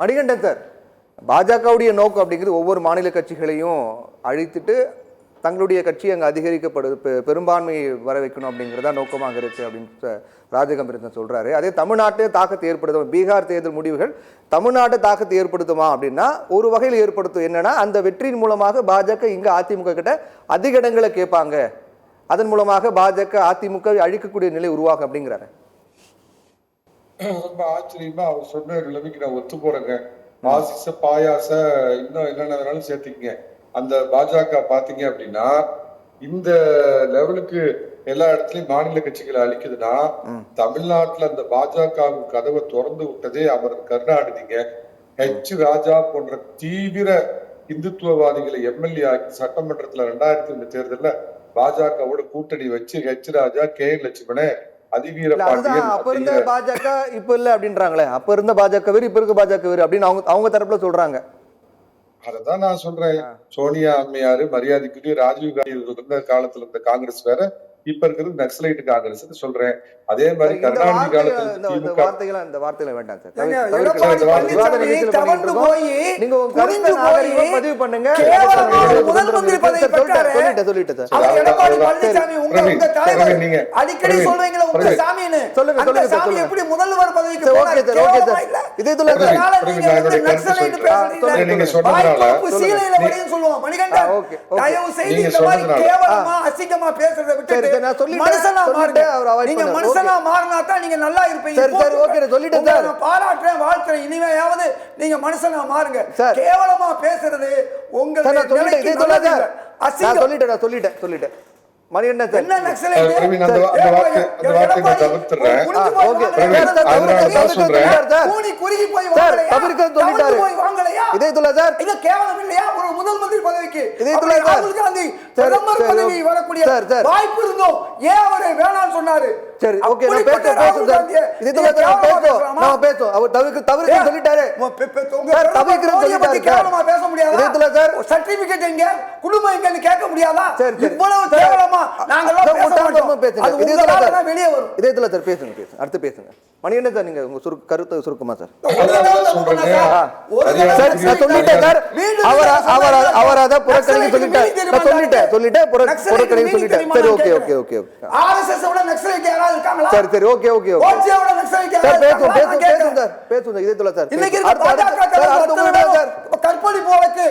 Manikandan sir, பாஜகவுடைய நோக்கம் அப்படிங்கிறது ஒவ்வொரு மாநில கட்சிகளையும் அழித்துட்டு தங்களுடைய கட்சி அங்கே அதிகரிக்கப்படுது, பெரும்பான்மையை வர வைக்கணும் அப்படிங்கிறதா நோக்கமாக இருக்குது அப்படின்னு ராஜகம்பீரன் சொல்கிறாரு. அதே தமிழ்நாட்டிலே தாக்கத்தை ஏற்படுத்தும், பீகார் தேர்தல் முடிவுகள் தமிழ்நாட்டை தாக்கத்தை ஏற்படுத்துமா அப்படின்னா ஒரு வகையில் ஏற்படுத்தும். என்னன்னா அந்த வெற்றியின் மூலமாக பாஜக இங்கே அதிமுக கிட்ட அதிக இடங்களை கேட்பாங்க, அதன் மூலமாக பாஜக அதிமுக அழிக்கக்கூடிய நிலை உருவாகும் அப்படிங்கிறாரு. ரொம்ப ஆச்சரியமா அவர் சொன்ன நிலைமைக்கு நான் ஒத்து போறேங்க. பாசிச பாயாச இன்னும் என்னென்ன வேணாலும் சேர்த்துக்கங்க. அந்த பாஜக பாத்தீங்க அப்படின்னா இந்த லெவலுக்கு எல்லா இடத்துலயும் மாநில கட்சிகளை அழிக்குதுன்னா தமிழ்நாட்டுல அந்த பாஜக கதவை திறந்து விட்டதே அமரர் கருணாநிதிங்க. ஹெச் ராஜா போன்ற தீவிர இந்துத்துவவாதிகளை எம்எல்ஏ ஆக்கி சட்டமன்றத்துல 2002 தேர்தல்ல பாஜகவோட கூட்டணி வச்சு ஹெச் ராஜா, கே லட்சுமணே, அதிவீர பாண்டியன் அப்ப இருந்த பாஜக இப்ப இல்ல அப்படின்றாங்களே. அப்ப இருந்த பாஜக வேறு, இப்ப இருக்க பாஜக வேறு அப்படின்னு அவங்க தரப்புல சொல்றாங்க. அததான் நான் சொல்றேன். சோனியா அம்மையாரு, மரியாதைக்குரிய ராஜீவ் காந்தி இருந்த காலத்துல இருந்த காங்கிரஸ் வேற, இப்ப இருக்கிறது நக்சலைட் காங்கிரஸ் சொல்றேன். அதே மாதிரி கருணாநிதி காலத்துல இந்த வார்த்தைகளை வேண்டாம் சார். பதிவு பண்ணுங்க. நீங்க நல்லா இருப்பீங்க. பாராட்டுறேன், வாழ்த்துறேன். இனிமையாவது நீங்க மனுஷனா மாறுங்க. கேவலமா பேசுறது சொல்லிட்டேன். மணிகண்டன் சார், கேவலம் இல்லையா? ஒரு முதல் மந்திரி பதவிக்கு ராகுல் காந்தி பிரதமர் பதவி வரக்கூடிய வாய்ப்பு இருந்தோம், ஏன் அவரை வேணாம்னு சொன்னாரு? சரி, ஓகே, நான் பேசுறேன். அவர் தவிர்க்க சொல்லிட்டாரு. கேவலமா பேச முடியாதா? சர்டிபிகேட் எங்க, குடும்பம் எங்கன்னு கேட்க முடியாதா? இவ்வளவு கேவலமா வெளியே வரும். இதயத்துல சார் பேசுங்க, அடுத்து பேசுங்க. மணிகண்டன் சார், நீங்க உங்க கருத்தை சுருக்குமா சார்? சொல்லிட்டேன் சார். அவர் அதை புறக்கணிக்க சொல்லிட்டேன். சரி, ஓகே. ஆர்எஸ்எஸ் ஓட நக்சலைட் யாராவது இருக்காங்களா? சரி, ஓகே. ஓஜியோட நக்சலைட் யாராவது பேசுங்க. இதயத்துல சார் இன்னைக்கு சார் கற்பழிப்பு வழக்கு,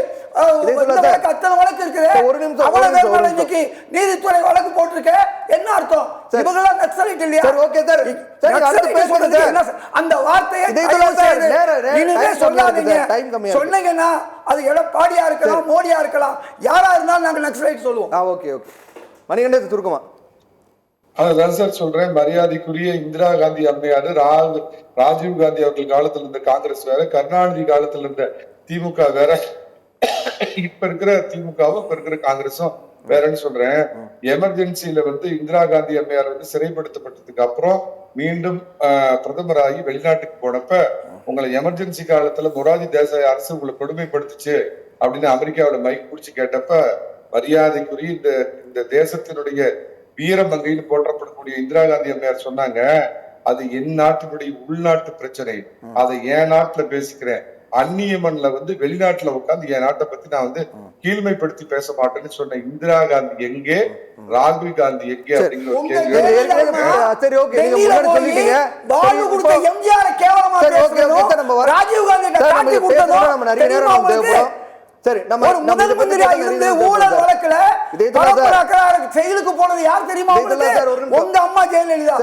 அத்தனை வழக்கு இருக்குது. ஒரு நிமிஷம். இன்னைக்கு நீதித்துறை வழக்கு போட்டிருக்க, என்ன அர்த்தம்? இவங்கெல்லாம் நக்சலைட் இல்லையா? சரி, ஓகே சார். அந்த வார்த்தையை இனிமே சொல்லாதீங்க. சொன்னீங்கன்னா அது எடப்பாடியா இருக்கலாம், மோடியா இருக்கலாம், யாரா இருந்தாலும் நாங்க நக்சலைட் சொல்லுவோம். ஓகே. மணிகண்டன் சுருக்கமா. அதான் சார் சொல்றேன். மரியாதைக்குரிய இந்திரா காந்தி அம்மையாரு, ராஜீவ் காந்தி அவர்கள் காலத்துல இருந்த காங்கிரஸ் வேற, கருணாநிதி காலத்துல இருந்த திமுக வேற, இப்ப இருக்கிற திமுகவும் இப்ப இருக்கிற காங்கிரஸும் வேறன்னு சொல்றேன். எமர்ஜென்சில இந்திரா காந்தி அம்மையார் சிறைப்படுத்தப்பட்டதுக்கு அப்புறம் மீண்டும் பிரதமராகி வெளிநாட்டுக்கு போனப்ப உங்களை எமர்ஜென்சி காலத்துல மொரார்ஜி தேசாய் அரசு உங்களை கொடுமைப்படுத்துச்சு அப்படின்னு அமெரிக்காவோட மைக் பிடிச்சு கேட்டப்ப மரியாதைக்குரிய இந்த தேசத்தினுடைய வீரமங்கைன்னு போற்றப்படக்கூடிய இந்திரா காந்தி அம்மையார் சொன்னாங்க, அது என் நாட்டினுடைய உள்நாட்டு பிரச்சனை, அதை என் நாட்டுல பேசிக்கிறேன். அந்நிய மண்ல வெளிநாட்டுல உட்காந்து என் நாட்டை பத்தி நான் கீழ்மைப்படுத்தி பேச மாட்டேன்னு சொன்ன இந்திரா காந்தி எங்கே, ராகுல் காந்தி எங்கே அப்படிங்கிற ஒரு கேள்வி. சரி, முதல் மந்திரியா இருந்து ஊழல் வழக்குல செயலுக்கு போனது யார் தெரியுமா? உங்க அம்மா ஜெயலலிதா.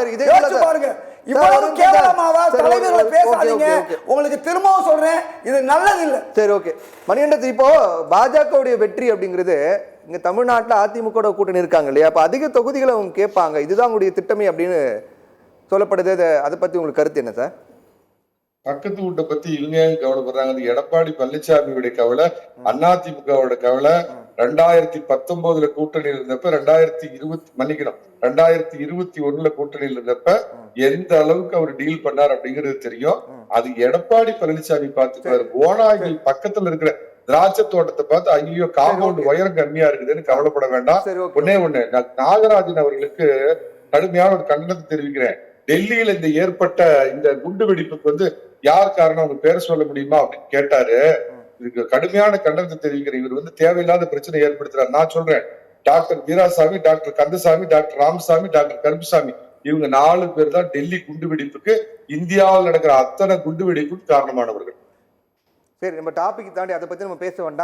பாருங்க, இவ்வளவு கேவலமாவா தலைவர்களை பேசாதீங்க. உங்களுக்கு திரும்பவும் சொல்றேன், இது நல்லது இல்ல. சரி, ஓகே. மணிகண்டன், இப்போ பாஜகவுடைய வெற்றி அப்படிங்கிறது இங்க தமிழ்நாட்டுல அதிமுக கூட்டணி இருக்காங்க இல்லையா, அப்ப அதிக தொகுதிகளை அவங்க கேட்பாங்க, இதுதான் உங்களுடைய திட்டமே அப்படின்னு சொல்லப்படுது. அதை பத்தி உங்களுக்கு கருத்து என்ன சார்? பக்கத்து வீட்டை பத்தி இவங்க கவலைப்படுறாங்க. எடப்பாடி பழனிசாமியுடைய கவலை, அதிமுகவோட கவலை. 2019 கூட்டணியில் இருந்தப்ப 2021 கூட்டணியில் இருந்தப்ப எந்த அளவுக்கு அவர் டீல் பண்ணார் அப்படிங்கிறது தெரியும். அது எடப்பாடி பழனிசாமி பார்த்துக்குவாரு. ஓனாய்கள் பக்கத்துல இருக்கிற திராட்சை தோட்டத்தை பார்த்து ஐயோ காம்பவுண்ட் உயரம் கம்மியா இருக்குதுன்னு கவலைப்பட வேண்டாம். ஒண்ணு நாகராஜன் அவர்களுக்கு கடுமையான ஒரு கண்டனத்தை தெரிவிக்கிறேன். டெல்லியில இந்த ஏற்பட்ட இந்த குண்டு வெடிப்புக்கு யார் காரணம், அவங்க பேரை சொல்ல முடியுமா அப்படின்னு கேட்டாரு. இதுக்கு கடுமையான கண்டனத்தை தெரிவிக்கிற இவர் வந்து தேவையில்லாத பிரச்சனை ஏற்படுத்துறாரு. நான் சொல்றேன், doctor Veerasamy, doctor Kandasamy, doctor Ramasamy, doctor Karuppusamy இவங்க 4 பேர் தான் டெல்லி குண்டுவெடிப்புக்கு, இந்தியாவில் நடக்கிற அத்தனை குண்டுவெடிப்புக்கு காரணமானவர்கள். சரி, நம்ம டாபிக் தாண்டி அதை பத்தி நம்ம பேச வேண்டாம்.